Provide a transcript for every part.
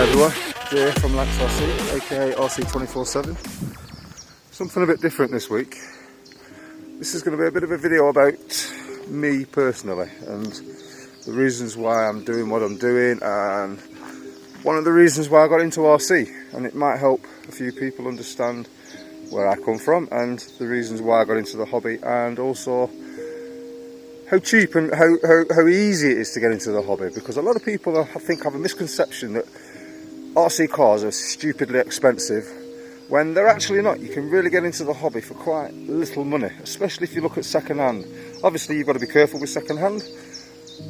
everyone, Jay from Lax RC, aka RC247. Something a bit different this week. This is going to be a bit of a video about me personally and the reasons why I'm doing what I'm doing, and one of the reasons why I got into RC, and it might help a few people understand where I come from and the reasons why I got into the hobby, and also how cheap and how easy it is to get into the hobby, because a lot of people I think have a misconception that RC cars are stupidly expensive when they're actually not. You can really get into the hobby for quite little money, especially if you look at second hand. Obviously you've got to be careful with second hand.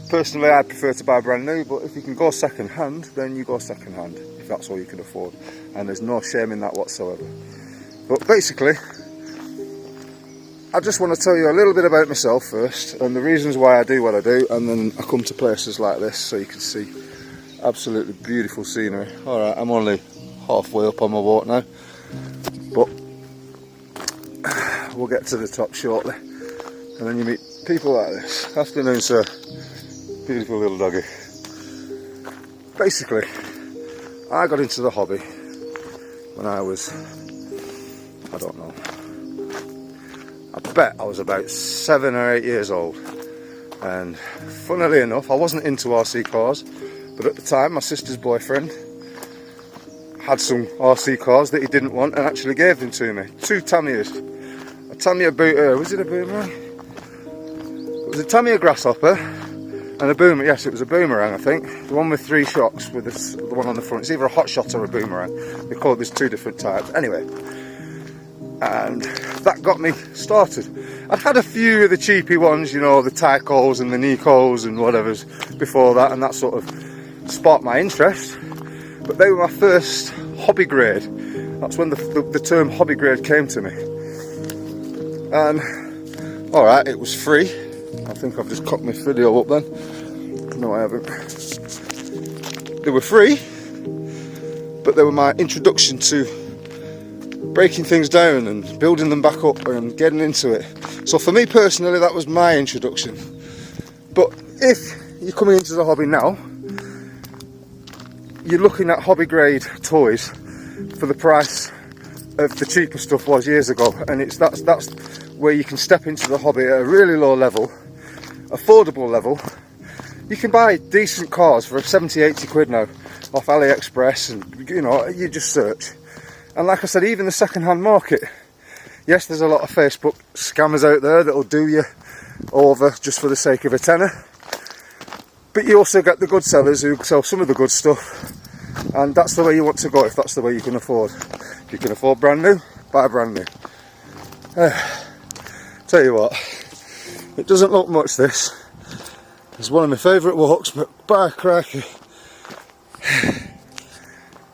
Personally I prefer to buy brand new, but if you can go second hand, then you go second hand if that's all you can afford, and there's no shame in that whatsoever. But basically I just want to tell you a little bit about myself first and the reasons why I do what I do, and then I come to places like this so you can see absolutely beautiful scenery. Alright, I'm only halfway up on my walk now, but we'll get to the top shortly, and then you meet people like this. Afternoon sir, beautiful little doggy. Basically I got into the hobby when I was, I don't know, I bet I was about 7 or 8 years old, and funnily enough I wasn't into RC cars, but at the time my sister's boyfriend had some RC cars that he didn't want and actually gave them to me. Two Tamias. A Tamiya was it a boomerang? It was a Tamiya grasshopper and a boomerang. Yes, it was a boomerang, I think. The one with 3 shocks with the one on the front. It's either a hot shot or a boomerang. They call it, there's 2 different types. Anyway, and that got me started. I'd had a few of the cheapy ones, you know, the Tycos and the Nikos and whatever's before that, and that sort of sparked my interest. But they were my first hobby grade. That's when the term hobby grade came to me. And alright, it was free. I think I've just cocked my video up then. No, I haven't. They were free, but they were my introduction to breaking things down and building them back up and getting into it. So for me personally, that was my introduction. But if you're coming into the hobby now, you're looking at hobby grade toys for the price of the cheaper stuff was years ago, and that's where you can step into the hobby at a really low level, affordable level. You can buy decent cars for 70-80 quid now off AliExpress, and you know, you just search. And like I said, even the second-hand market, yes, there's a lot of Facebook scammers out there that'll do you over just for the sake of a tenner. But you also get the good sellers who sell some of the good stuff, and that's the way you want to go if that's the way you can afford. If you can afford brand new, buy brand new. Tell you what, it doesn't look much this. It's one of my favourite walks, but by crikey,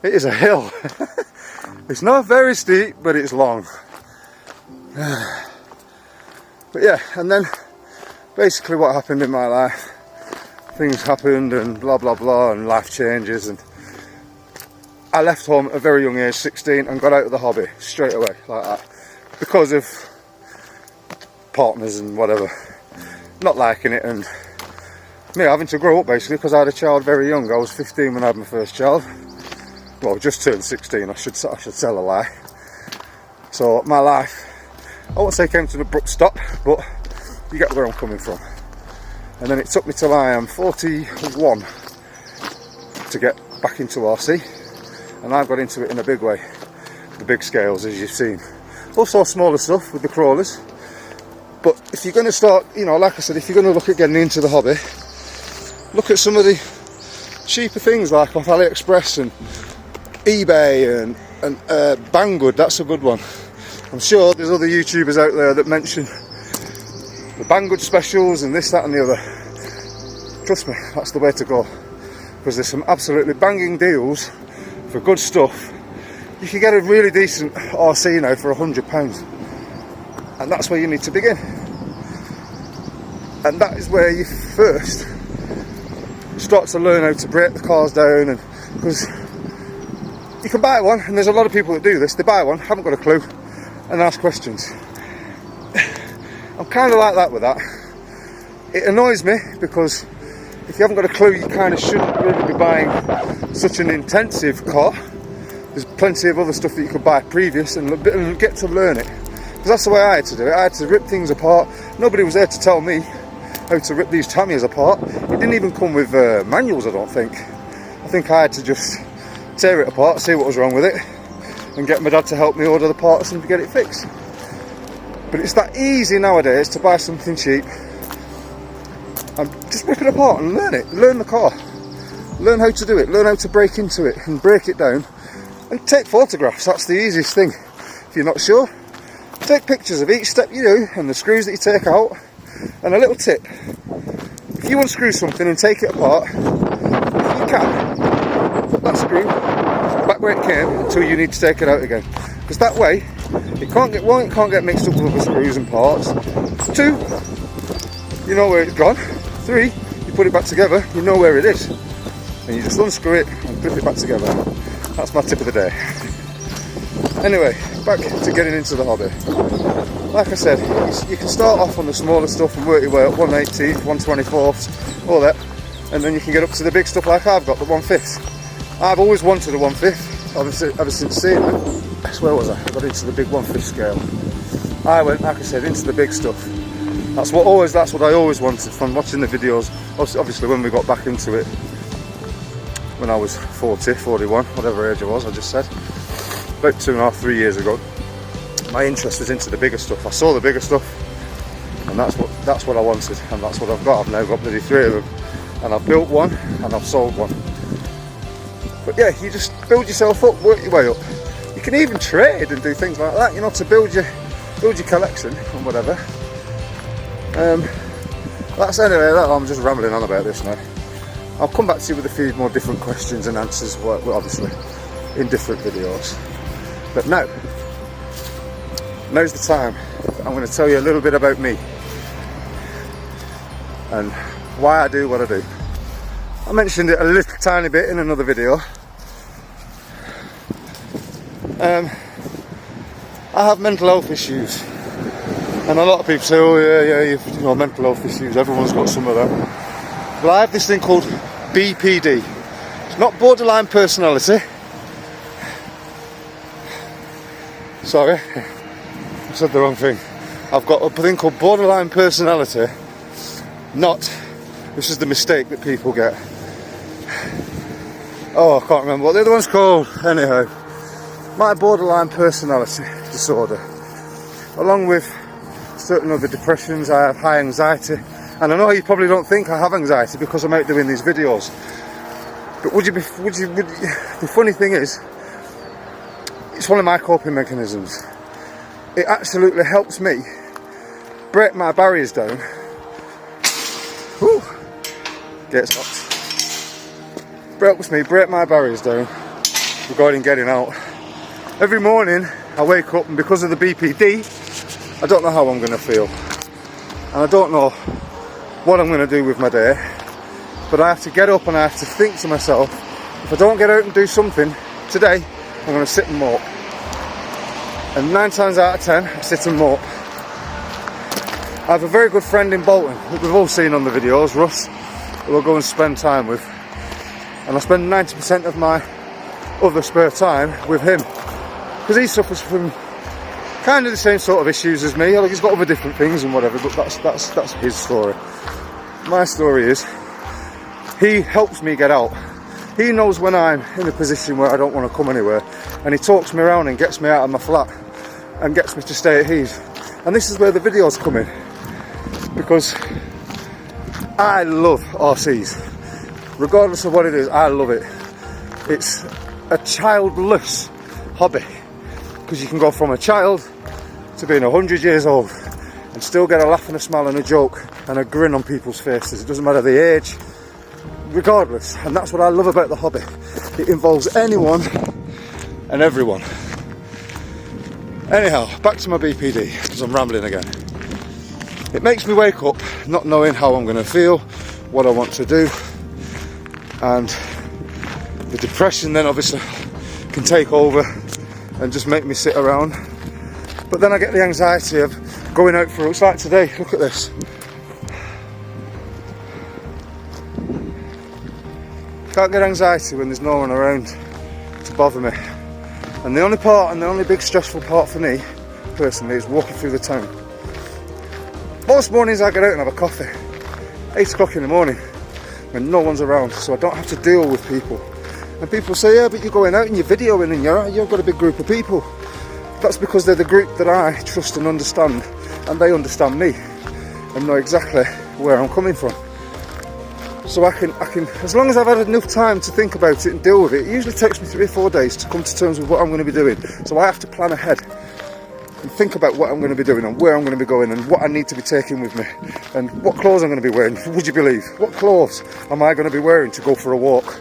it is a hill. It's not very steep, but it's long. But yeah, and then basically what happened in my life, things happened and blah blah blah, and life changes, and I left home at a very young age, 16, and got out of the hobby straight away like that, because of partners and whatever not liking it, and me having to grow up basically, because I had a child very young. I was 15 when I had my first child. Well, just turned 16, I should tell a lie. So my life, I won't say came to an abrupt stop, but you get where I'm coming from. And then it took me till I am 41 to get back into RC, and I've got into it in a big way, the big scales as you've seen. Also smaller stuff with the crawlers, but if you're going to start, you know, like I said, if you're going to look at getting into the hobby, look at some of the cheaper things like off AliExpress and eBay and Banggood. That's a good one. I'm sure there's other YouTubers out there that mention the Banggood specials and this, that and the other. Trust me, that's the way to go, because there's some absolutely banging deals for good stuff. You can get a really decent RC now for £100, and that's where you need to begin. And that is where you first start to learn how to break the cars down, and because you can buy one, and there's a lot of people that do this, they buy one, haven't got a clue, and ask questions. I'm kind of like that with that. It annoys me because if you haven't got a clue, you kind of shouldn't really be buying such an intensive car. There's plenty of other stuff that you could buy previous and get to learn it. Because that's the way I had to do it. I had to rip things apart. Nobody was there to tell me how to rip these Tamiya's apart. It didn't even come with manuals, I don't think. I think I had to just tear it apart, see what was wrong with it, and get my dad to help me order the parts and get it fixed. But it's that easy nowadays to buy something cheap and just rip it apart and learn it. Learn the car. Learn how to do it. Learn how to break into it and break it down. And take photographs. That's the easiest thing. If you're not sure, take pictures of each step you do and the screws that you take out. And a little tip, if you unscrew something and take it apart, if you can, put that screw back where it came until you need to take it out again. Because that way, it can't get mixed up with other screws and parts. 2, you know where it's gone. 3, you put it back together, you know where it is. And you just unscrew it and flip it back together. That's my tip of the day. Anyway, back to getting into the hobby. Like I said, you can start off on the smaller stuff and work your way up, 1/18, 1/24, all that. And then you can get up to the big stuff like I've got, the 1/5. I've always wanted a 1/5, ever since seeing it. Where was I? I got into the big 1/5 scale. I went, like I said, into the big stuff. That's what I always wanted from watching the videos. Obviously when we got back into it, when I was 40, 41, whatever age I was, I just said, about 2.5, 3 years ago, my interest was into the bigger stuff. I saw the bigger stuff, and that's what I wanted, and that's what I've got. I've now got bloody 3 of them, and I've built one, and I've sold one. But yeah, you just build yourself up, work your way up. You can even trade and do things like that, you know, to build your collection and whatever. I'm just rambling on about this now. I'll come back to you with a few more different questions and answers, well, obviously, in different videos. But now's the time. I'm going to tell you a little bit about me and why I do what I do. I mentioned it a little tiny bit in another video. I have mental health issues, and a lot of people say, oh yeah, you know, mental health issues, everyone's got some of them. But I have this thing called BPD. It's not borderline personality. Sorry, I said the wrong thing. I've got a thing called borderline personality. This is the mistake that people get. Oh, I can't remember what the other one's called. Anyhow, my borderline personality disorder, along with certain other depressions. I have high anxiety, and I know you probably don't think I have anxiety because I'm out doing these videos. But the funny thing is, it's one of my coping mechanisms. It absolutely helps me break my barriers down. Whew. Gate stopped. Helps me break my barriers down regarding getting out. Every morning I wake up, and because of the BPD, I don't know how I'm going to feel, and I don't know what I'm going to do with my day, but I have to get up and I have to think to myself, if I don't get out and do something today, I'm going to sit and mope. And 9 times out of 10 I sit and mope. I have a very good friend in Bolton that we've all seen on the videos, Russ, who I'll go and spend time with, and I spend 90% of my other spare time with him, because he suffers from kind of the same sort of issues as me. Like, he's got other different things and whatever, but that's his story. My story is, he helps me get out. He knows when I'm in a position where I don't want to come anywhere, and he talks me around and gets me out of my flat and gets me to stay at his. And this is where the videos come in, because I love RCs. Regardless of what it is, I love it. It's a childless hobby, because you can go from a child to being 100 years old and still get a laugh and a smile and a joke and a grin on people's faces. It doesn't matter the age, regardless. And that's what I love about the hobby. It involves anyone and everyone. Anyhow, back to my BPD, because I'm rambling again. It makes me wake up not knowing how I'm going to feel, what I want to do, and the depression then obviously can take over and just make me sit around. But then I get the anxiety of going out for, it's like today, look at this. Can't get anxiety when there's no one around to bother me. And the only part, and the only big stressful part for me, personally, is walking through the town. Most mornings I get out and have a coffee, 8 o'clock in the morning, when no one's around, so I don't have to deal with people. And people say, yeah, but you're going out and you're videoing and you've got a big group of people. That's because they're the group that I trust and understand, and they understand me and know exactly where I'm coming from. So I can, as long as I've had enough time to think about it and deal with it, it usually takes me 3 or 4 days to come to terms with what I'm going to be doing. So I have to plan ahead and think about what I'm going to be doing and where I'm going to be going and what I need to be taking with me and what clothes I'm going to be wearing. Would you believe? What clothes am I going to be wearing to go for a walk?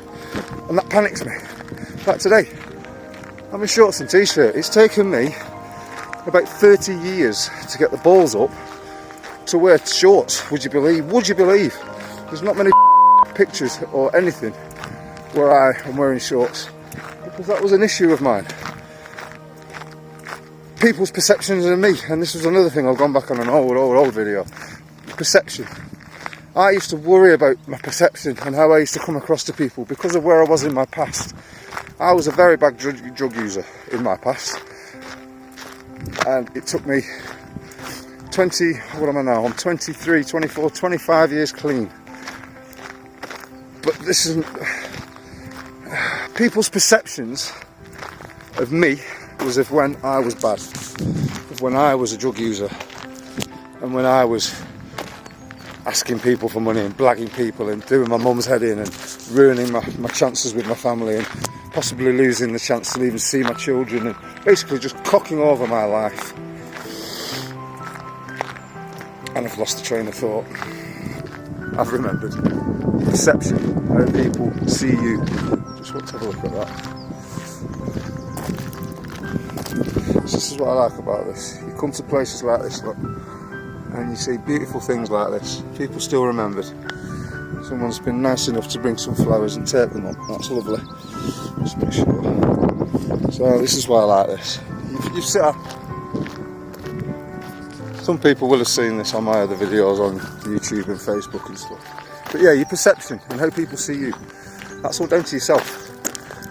And that panics me. Like today, I'm in shorts and t-shirt. It's taken me about 30 years to get the balls up to wear shorts. Would you believe? Would you believe? There's not many pictures or anything where I am wearing shorts, because that was an issue of mine. People's perceptions of me, and this was another thing, I've gone back on an old video. Perception. I used to worry about my perception and how I used to come across to people because of where I was in my past. I was a very bad drug user in my past, and it took me 20, what am I now? I'm 23, 24, 25 years clean. But this isn't... People's perceptions of me was of when I was bad, of when I was a drug user, and when I was asking people for money and blagging people and doing my mum's head in and ruining my chances with my family and possibly losing the chance to even see my children and basically just cocking over my life. And I've lost the train of thought. I've remembered. Perception, how people see you. Just want to have a look at that. This is what I like about this. You come to places like this, look, and you see beautiful things like this. People still remembered. Someone's been nice enough to bring some flowers and tape them up. That's lovely. Just make sure. So this is why I like this. You sit up. Some people will have seen this on my other videos on YouTube and Facebook and stuff. But yeah, your perception and how people see you, that's all down to yourself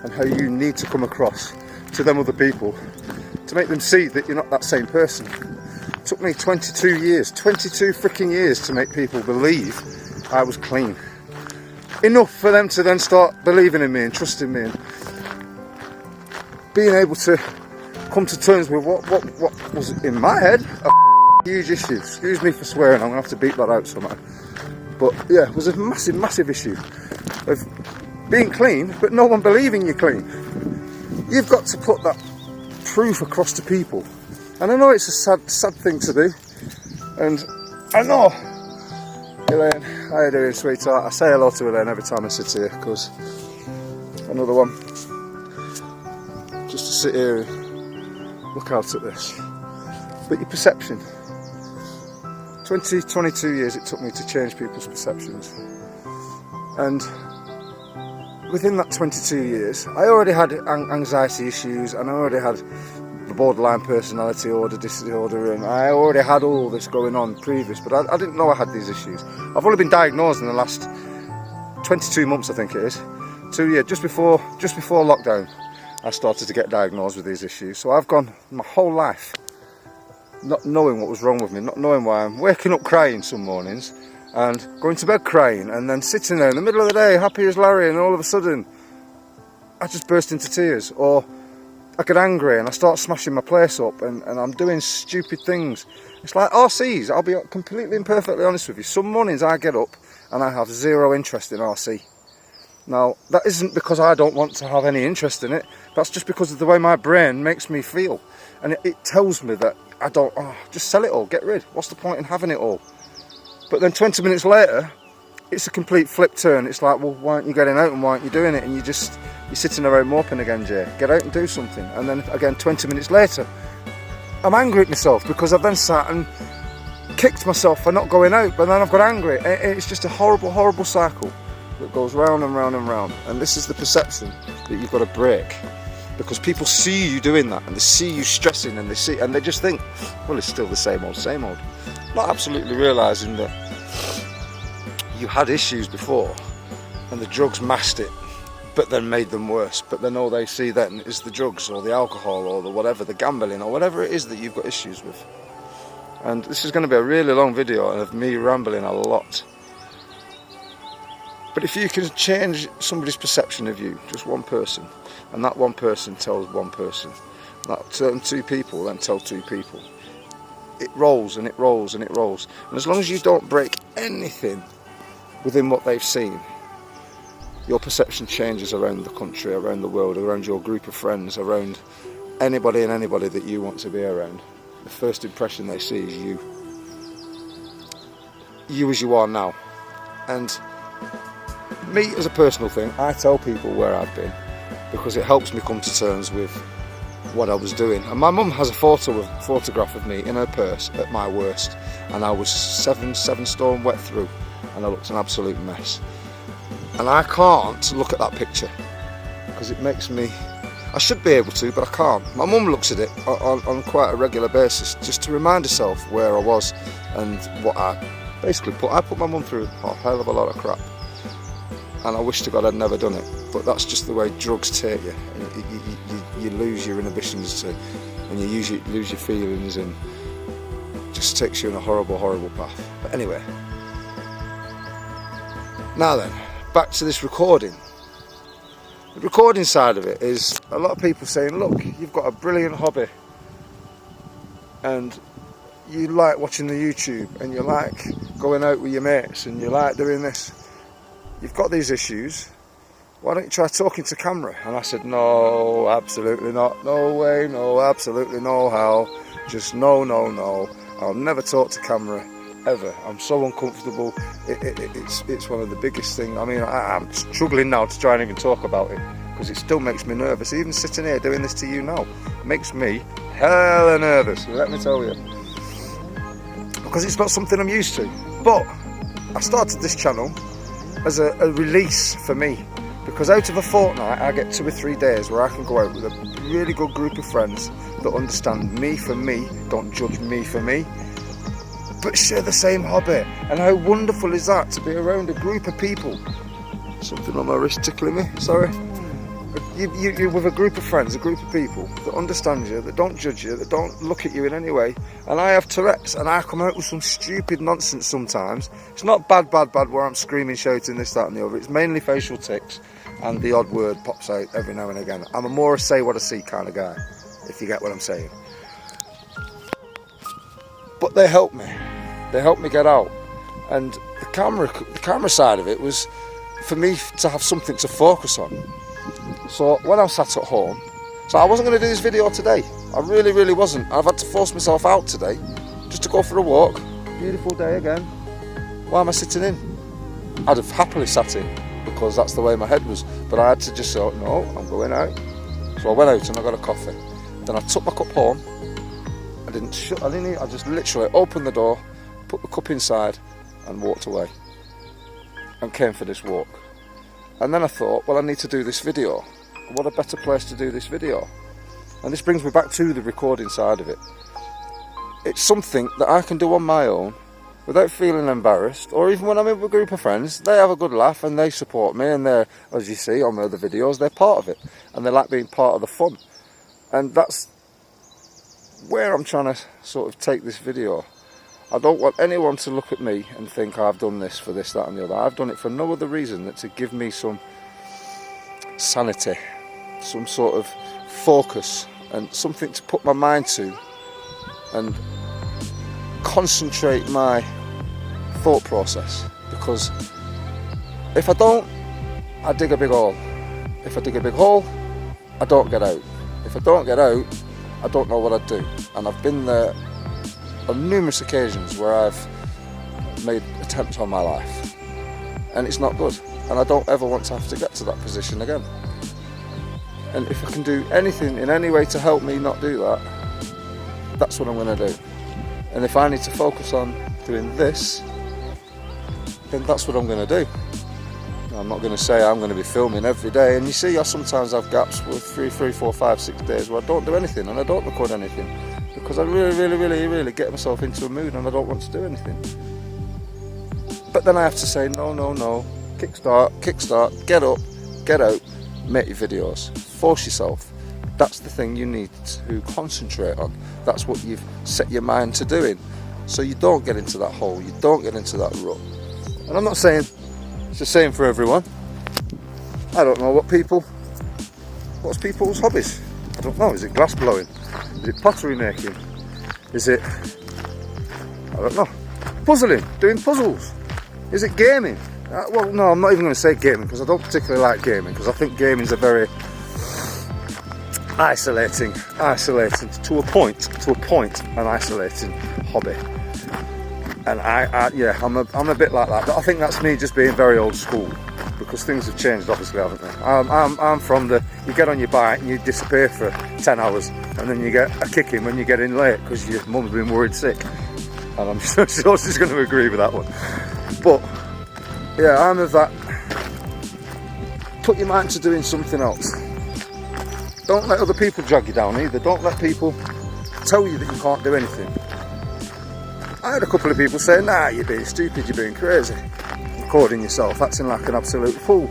and how you need to come across to them other people to make them see that you're not that same person. It took me 22 years, 22 freaking years to make people believe I was clean. Enough for them to then start believing in me and trusting me and being able to come to terms with what was in my head a huge issue. Excuse me for swearing, I'm going to have to beat that out somehow. But yeah, it was a massive issue of being clean, but no one believing you're clean. You've got to put that proof across to people. And I know it's a sad thing to do. And I know, Elaine, how you doing, sweetheart? I say hello to Elaine every time I sit here, because another one. Just to sit here and look out at this. But your perception. 22 years it took me to change people's perceptions, and within that 22 years I already had anxiety issues, and I already had the borderline personality disorder, and I already had all this going on previous, but I didn't know I had these issues. I've only been diagnosed in the last 22 months, I think it is, 2 years, just before lockdown I started to get diagnosed with these issues. So I've gone my whole life not knowing what was wrong with me, not knowing why. I'm waking up crying some mornings and going to bed crying, and then sitting there in the middle of the day happy as Larry, and all of a sudden I just burst into tears, or I get angry and I start smashing my place up, and I'm doing stupid things. It's like RCs, I'll be completely and perfectly honest with you. Some mornings I get up and I have zero interest in RC. Now that isn't because I don't want to have any interest in it, that's just because of the way my brain makes me feel, and it tells me that I don't, just sell it all, get rid. What's the point in having it all? But then 20 minutes later, it's a complete flip turn. It's like, well, why aren't you getting out and why aren't you doing it? And you're sitting around moping again, Jay. Get out and do something. And then again, 20 minutes later, I'm angry at myself because I've then sat and kicked myself for not going out, but then I've got angry. It's just a horrible cycle that goes round and round and round. And this is the perception that you've got to break. Because people see you doing that, and they see you stressing, and they just think, well, it's still the same old. Not absolutely realising that you had issues before, and the drugs masked it. but then made them worse. But then all they see then is the drugs or the alcohol or the whatever, the gambling or whatever it is that you've got issues with. And this is going to be a really long video of me rambling a lot. But if you can change somebody's perception of you, just one person, and that one person tells one person, that turn two people then tell two people, it rolls and it rolls and it rolls. And as long as you don't break anything within what they've seen, your perception changes around the country, around the world, around your group of friends, around anybody and anybody that you want to be around. The first impression they see is you. You as you are now. And me as a personal thing, I tell people where I've been because it helps me come to terms with what I was doing. And my mum has a photograph of me in her purse at my worst, and I was seven stone wet through, and I looked an absolute mess. And I can't look at that picture because it makes me, I should be able to, but I can't. My mum looks at it on quite a regular basis just to remind herself where I was and what I basically put. I put my mum through a hell of a lot of crap, and I wish to God I'd never done it. But that's just the way drugs take you. You lose your inhibitions and you lose your feelings, and it just takes you in a horrible, horrible path. But anyway, now then, back to this recording. The recording side of it is a lot of people saying, look, you've got a brilliant hobby and you like watching the YouTube and you like going out with your mates and you like doing this. You've got these issues, why don't you try talking to camera? And I said, no, absolutely not, no way, no, absolutely no how, just no, no, no, I'll never talk to camera ever. I'm so uncomfortable. It's one of the biggest things. I mean, I'm struggling now to try and even talk about it because it still makes me nervous. Even sitting here doing this to you now makes me hella nervous, let me tell you, because it's not something I'm used to. But I started this channel as a release for me, because out of a fortnight I get 2 or 3 days where I can go out with a really good group of friends that understand me for me, don't judge me for me, but share the same hobby. And how wonderful is that, to be around a group of people? Something on my wrist tickling me, sorry. You're with a group of friends, a group of people that understand you, that don't judge you, that don't look at you in any way. And I have Tourette's and I come out with some stupid nonsense sometimes. It's not bad where I'm screaming, shouting, this, that and the other. It's mainly facial tics and the odd word pops out every now and again. I'm a more say what I see kind of guy, if you get what I'm saying. But they help me. They help me get out. And the camera side of it was for me to have something to focus on. So when I sat at home, so I wasn't going to do this video today. I really wasn't. I've had to force myself out today just to go for a walk. Beautiful day again. Why am I sitting in? I'd have happily sat in because that's the way my head was. But I had to just say, no, I'm going out. So I went out and I got a coffee. Then I took my cup home. I just literally opened the door, put the cup inside and walked away and came for this walk. And then I thought, well, I need to do this video. What a better place to do this video. And this brings me back to the recording side of it. It's something that I can do on my own without feeling embarrassed, or even when I'm with a group of friends, they have a good laugh and they support me, and they're, as you see on the other videos, they're part of it and they like being part of the fun. And that's where I'm trying to sort of take this video. I don't want anyone to look at me and think I've done this for this, that and the other. I've done it for no other reason than to give me some sanity, some sort of focus and something to put my mind to and concentrate my thought process. Because if I don't, I dig a big hole. If I dig a big hole, I don't get out. If I don't get out, I don't know what I'd do. And I've been there on numerous occasions where I've made attempts on my life and it's not good, and I don't ever want to have to get to that position again. And if I can do anything in any way to help me not do that, that's what I'm going to do. And if I need to focus on doing this, then that's what I'm going to do. I'm not going to say I'm going to be filming every day, and you see I sometimes have gaps with 3, 4, 5, 6 days where I don't do anything and I don't record anything because I really get myself into a mood and I don't want to do anything. But then I have to say no, kickstart, get up, get out make your videos, force yourself. That's the thing you need to concentrate on. That's what you've set your mind to doing. So you don't get into that hole, you don't get into that rut. And I'm not saying it's the same for everyone. I don't know what's people's hobbies. I don't know, is it glass blowing? Is it pottery making? Is it, I don't know, puzzling, doing puzzles? Is it gaming? Well, no, I'm not even going to say gaming, because I don't particularly like gaming, because I think gaming is a very isolating to a point, an isolating hobby. And I'm a bit like that. But I think that's me just being very old school, because things have changed, obviously, haven't they? I'm from you get on your bike and you disappear for 10 hours, and then you get a kicking when you get in late because your mum's been worried sick. And I'm sure she's going to agree with that one. But yeah, I'm of that. Put your mind to doing something else. Don't let other people drag you down either. Don't let people tell you that you can't do anything. I had a couple of people saying, nah, you're being stupid, you're being crazy, recording yourself, acting like an absolute fool.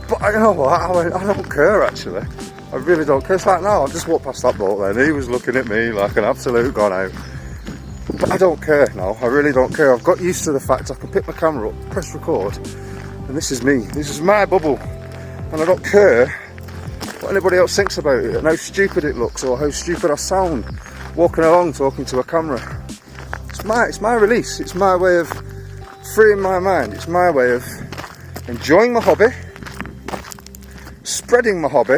But you know what, I don't care actually. I really don't care. It's like, no, I just walked past that boat then, he was looking at me like an absolute gone out. But I don't care now, I really don't care. I've got used to the fact I can pick my camera up, press record, and this is me, this is my bubble. And I don't care what anybody else thinks about it, and how stupid it looks, or how stupid I sound walking along talking to a camera. It's my release, it's my way of freeing my mind, it's my way of enjoying my hobby, spreading my hobby,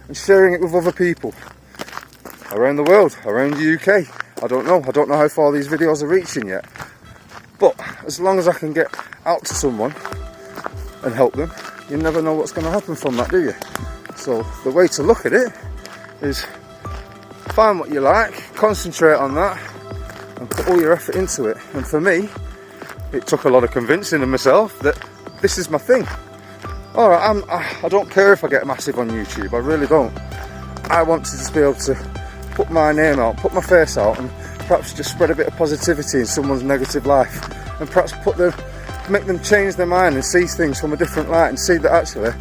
and sharing it with other people around the world, around the UK. I don't know how far these videos are reaching yet, but as long as I can get out to someone and help them, you never know what's going to happen from that, do you? So the way to look at it is find what you like, concentrate on that, and put all your effort into it. And for me, it took a lot of convincing of myself that this is my thing. Alright, I don't care if I get massive on YouTube, I really don't. I want to just be able to put my name out, put my face out, and perhaps just spread a bit of positivity in someone's negative life, and perhaps make them change their mind and see things from a different light, and see that actually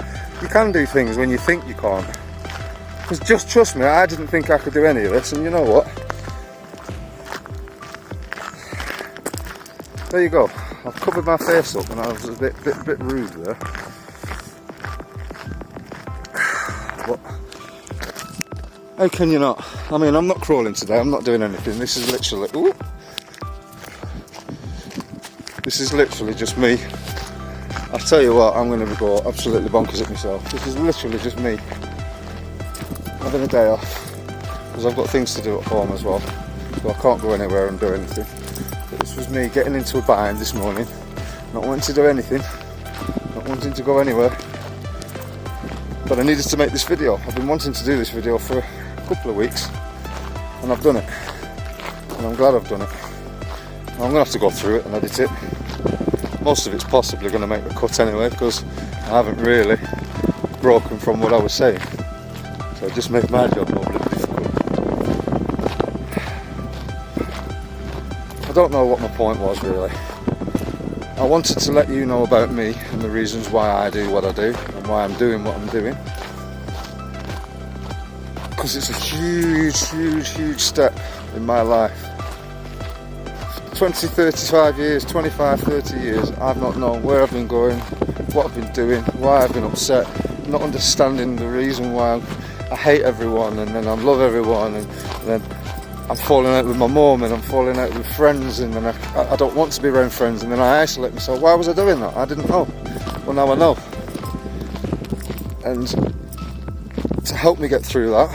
you can do things when you think you can't. Because just trust me, I didn't think I could do any of this, and you know what? There you go. I've covered my face up, and I was a bit rude there. But how can you not? I mean, I'm not crawling today. I'm not doing anything. This is literally. Ooh, this is literally just me. I tell you what, I'm going to go absolutely bonkers at myself. This is literally just me having a day off, because I've got things to do at home as well, so I can't go anywhere and do anything. But this was me getting into a bind this morning, not wanting to do anything, not wanting to go anywhere, but I needed to make this video. I've been wanting to do this video for a couple of weeks, and I've done it, and I'm glad I've done it. I'm going to have to go through it and edit it. Most of it's possibly going to make the cut anyway, because I haven't really broken from what I was saying. So it just made my job more difficult. I don't know what my point was really. I wanted to let you know about me and the reasons why I do what I do and why I'm doing what I'm doing. Because it's a huge step in my life. 20, 35 years, 25, 30 years, I've not known where I've been going, what I've been doing, why I've been upset, not understanding the reason why I hate everyone, and then I love everyone, and then I'm falling out with my mum, and I'm falling out with friends, and then I don't want to be around friends, and then I isolate myself. Why was I doing that? I didn't know. Well, now I know. And to help me get through that,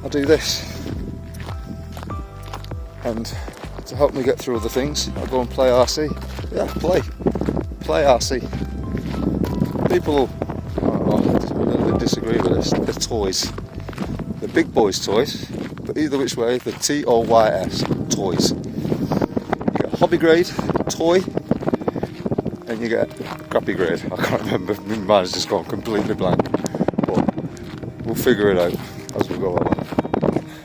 I do this. And to help me get through other things, I go and play RC. Yeah, play RC. People, I don't know, disagree with this. They're toys. They're big boys' toys, but either which way, they're TOYS, toys. You get hobby grade, toy, and you get crappy grade. I can't remember, my mind's just gone completely blank. But we'll figure it out as we go along.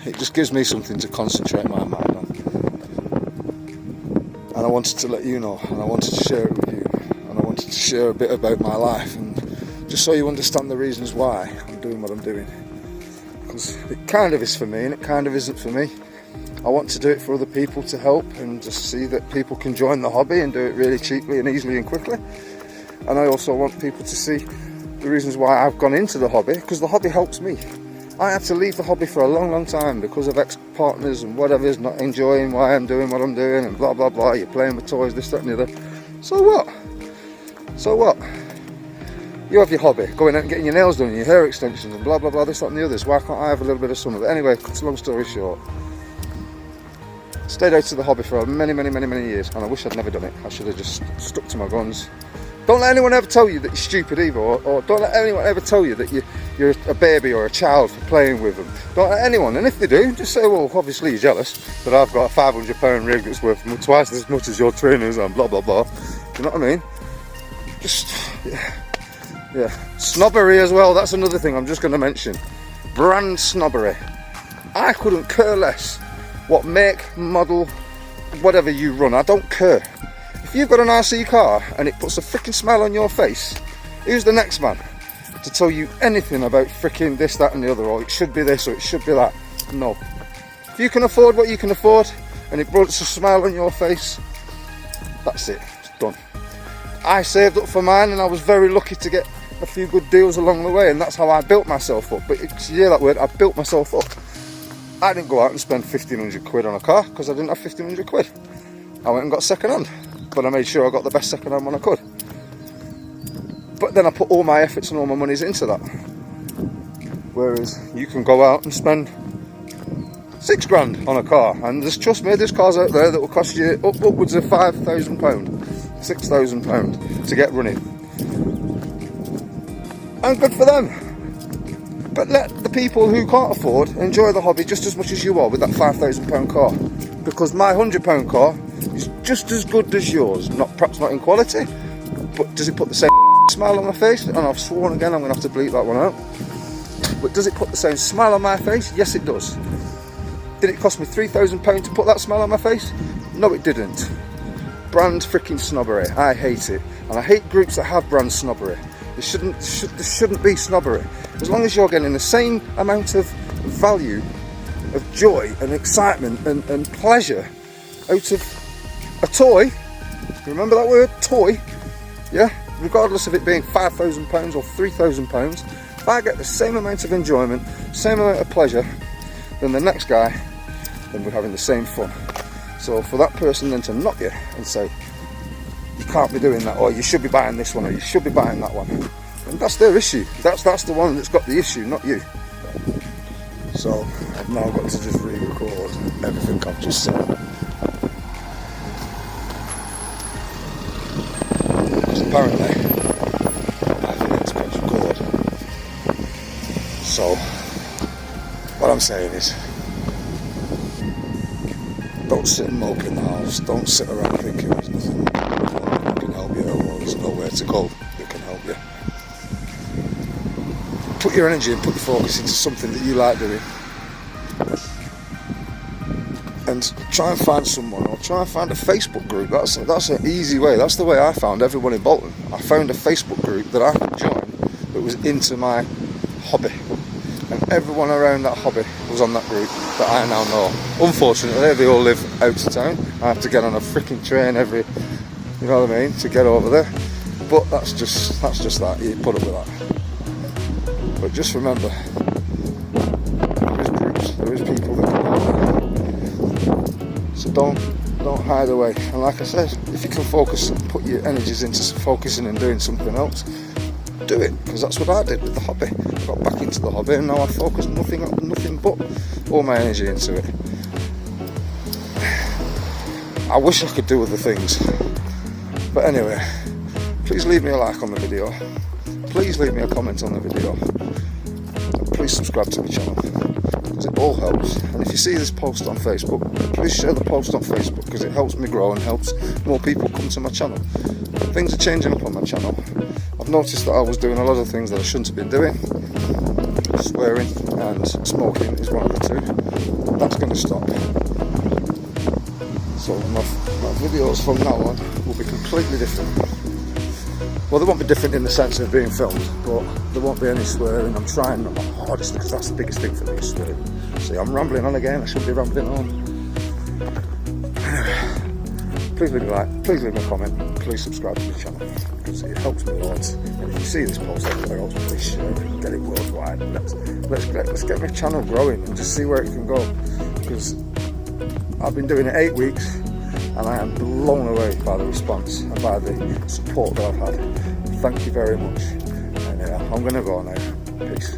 It just gives me something to concentrate my mind on. And I wanted to let you know, and I wanted to share it with you, and I wanted to share a bit about my life, and just so you understand the reasons why I'm doing what I'm doing. Because it kind of is for me and it kind of isn't for me. I want to do it for other people to help and just see that people can join the hobby and do it really cheaply and easily and quickly. And I also want people to see the reasons why I've gone into the hobby, because the hobby helps me. I had to leave the hobby for a long time because of ex-partners and whatever's not enjoying why I'm doing what I'm doing and blah blah blah. You're playing with toys, this, that and the other. So what? So what? You have your hobby, going out and getting your nails done and your hair extensions and blah blah blah, this, that and the others. Why can't I have a little bit of some of it? Anyway, cut a long story short, stayed out of the hobby for many years, and I wish I'd never done it. I should have just stuck to my guns. Don't let anyone ever tell you that you're stupid either, or don't let anyone ever tell you that you're a baby or a child for playing with them. Don't let anyone, and if they do, just say, well, obviously you're jealous that I've got a £500 rig that's worth twice as much as your trainers and blah blah blah. Do you know what I mean? Just, yeah. Snobbery as well, that's another thing I'm just going to mention. Brand snobbery. I couldn't care less what make, model, whatever you run, I don't care. If you've got an RC car and it puts a freaking smile on your face, who's the next man to tell you anything about freaking this, that and the other, or it should be this or it should be that? No. If you can afford what you can afford and it puts a smile on your face, that's it, it's done. I saved up for mine and I was very lucky to get a few good deals along the way, and that's how I built myself up. But you hear that word, I built myself up. I didn't go out and spend 1,500 quid on a car because I didn't have 1,500 quid. I went and got second hand, but I made sure I got the best second hand one I could. But then I put all my efforts and all my monies into that. Whereas you can go out and spend 6 grand on a car, and just trust me, there's cars out there that will cost you upwards of £5,000, £6,000 to get running. And good for them. But let the people who can't afford enjoy the hobby just as much as you are with that £5,000 car. Because my £100 car is just as good as yours. Perhaps not in quality, but does it put the same smile on my face? And I've sworn again, I'm going to have to bleep that one out. But does it put the same smile on my face? Yes, it does. Did it cost me £3,000 to put that smile on my face? No, it didn't. Brand freaking snobbery. I hate it. And I hate groups that have brand snobbery. There shouldn't be snobbery. As long as you're getting the same amount of value, of joy and excitement and pleasure out of a toy, remember that word, toy, yeah? Regardless of it being £5,000 or £3,000, if I get the same amount of enjoyment, same amount of pleasure than the next guy, then we're having the same fun. So for that person then to knock you and say, you can't be doing that, or you should be buying this one, or you should be buying that one, and that's their issue. That's the one that's got the issue, not you. So I've now got to just re-record everything I've just said. Because apparently I think it's press record. So what I'm saying is, don't sit and mope in the house. Don't sit around thinking there's nothing that can help you, or there's nowhere to go that can help you. Put your energy and put your focus into something that you like doing. And try and find someone, or try and find a Facebook group. That's an easy way. That's the way I found everyone in Bolton. I found a Facebook group that I could join that was into my hobby. And everyone around that hobby was on that group that I now know. Unfortunately, they all live out of town. I have to get on a freaking train every, you know what I mean, to get over there. But that's just that. You put up with that. But just remember, there is groups, there is people that can help you. So don't hide away. And like I said, if you can focus and put your energies into focusing and doing something else, do it, because that's what I did with the hobby. I got back into the hobby and now I focus nothing but all my energy into it. I wish I could do other things, but anyway, please leave me a like on the video, please leave me a comment on the video, and please subscribe to my channel, because it all helps. And if you see this post on Facebook, please share the post on Facebook, because it helps me grow and helps more people come to my channel. Things are changing up on my channel. I've noticed that I was doing a lot of things that I shouldn't have been doing. Swearing and smoking is one of the two. That's going to stop. So my videos from now on will be completely different. Well, they won't be different in the sense of being filmed, but there won't be any swearing. I'm trying not my hardest because that's the biggest thing for me, is swearing. See, I'm rambling on again. I should be rambling on. Anyway, please leave me a like, please leave me a comment, please subscribe to the channel because it helps me loads. And if you see this post everywhere else, please share it and get it worldwide. Let's get my channel growing and just see where it can go, because I've been doing it 8 weeks. And I am blown away by the response and by the support that I've had. Thank you very much. And I'm going to go now. Peace.